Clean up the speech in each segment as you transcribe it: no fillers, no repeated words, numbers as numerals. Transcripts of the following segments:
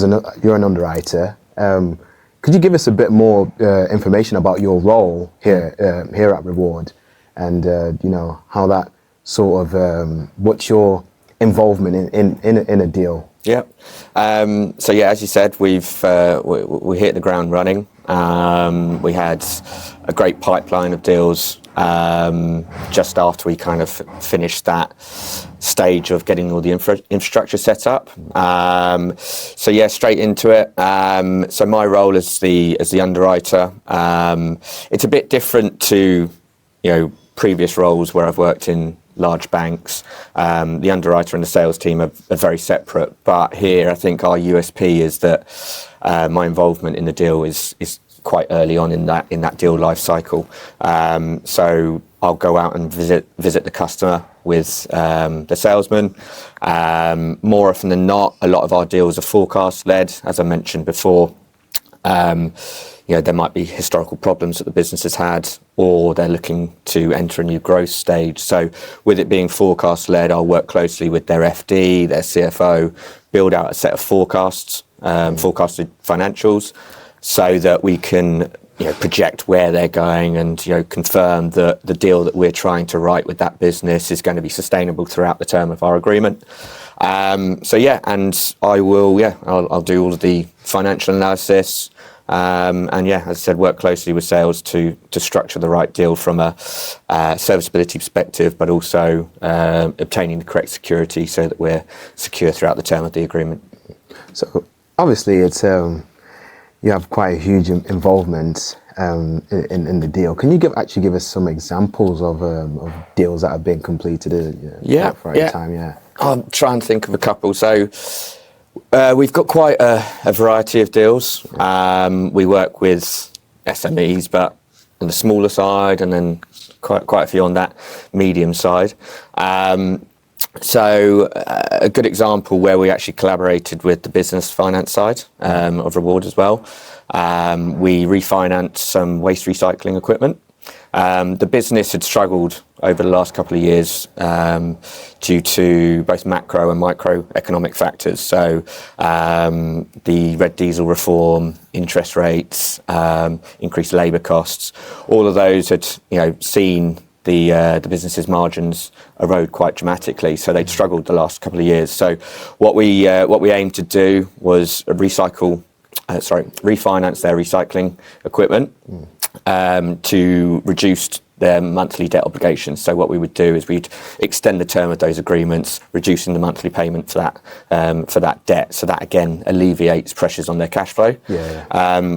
you're an underwriter. Could you give us a bit more information about your role here at Reward, and how that sort of what's your involvement in a deal? Yeah. So yeah, as you said, we hit the ground running. We had a great pipeline of deals just after we kind of finished that stage of getting all the infrastructure set up. So yeah, straight into it. So my role as the underwriter, it's a bit different to previous roles where I've worked in large banks. The underwriter and the sales team are very separate, but here I think our USP is that my involvement in the deal is quite early on in that deal life cycle. So I'll go out and visit the customer with the salesman. More often than not, a lot of our deals are forecast led, as I mentioned before. There might be historical problems that the business has had, or they're looking to enter a new growth stage. So with it being forecast led, I'll work closely with their FD, their CFO, build out a set of forecasted financials, so that we can project where they're going and confirm that the deal that we're trying to write with that business is going to be sustainable throughout the term of our agreement. So yeah, and I'll do all of the financial analysis. And yeah, as I said, work closely with sales to structure the right deal from a serviceability perspective, but also obtaining the correct security so that we're secure throughout the term of the agreement. So obviously, it's you have quite a huge involvement in the deal. Can you give us some examples of deals that have been completed? For a time. Yeah, I'll try and think of a couple. So. We've got quite a variety of deals. We work with SMEs, but on the smaller side, and then quite a few on that medium side. So a good example where we actually collaborated with the business finance side of Reward as well. We refinanced some waste recycling equipment. The business had struggled over the last couple of years due to both macro and microeconomic factors. So the red diesel reform, interest rates, increased labour costs, all of those had seen the business's margins erode quite dramatically. So they'd struggled the last couple of years. So what we aimed to do was refinance their recycling equipment to reduce their monthly debt obligations. So what we would do is we'd extend the term of those agreements, reducing the monthly payment for that debt. So that again alleviates pressures on their cash flow.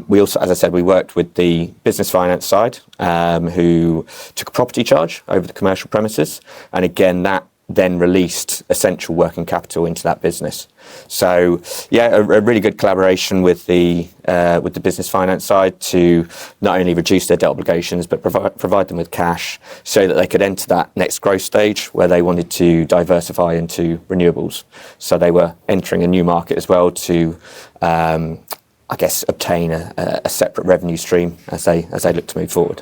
We also, as I said, we worked with the business finance side, who took a property charge over the commercial premises, and again that then released essential working capital into that business. So yeah, a really good collaboration with the business finance side to not only reduce their debt obligations, but provide them with cash so that they could enter that next growth stage where they wanted to diversify into renewables. So they were entering a new market as well to, obtain a separate revenue stream as they look to move forward.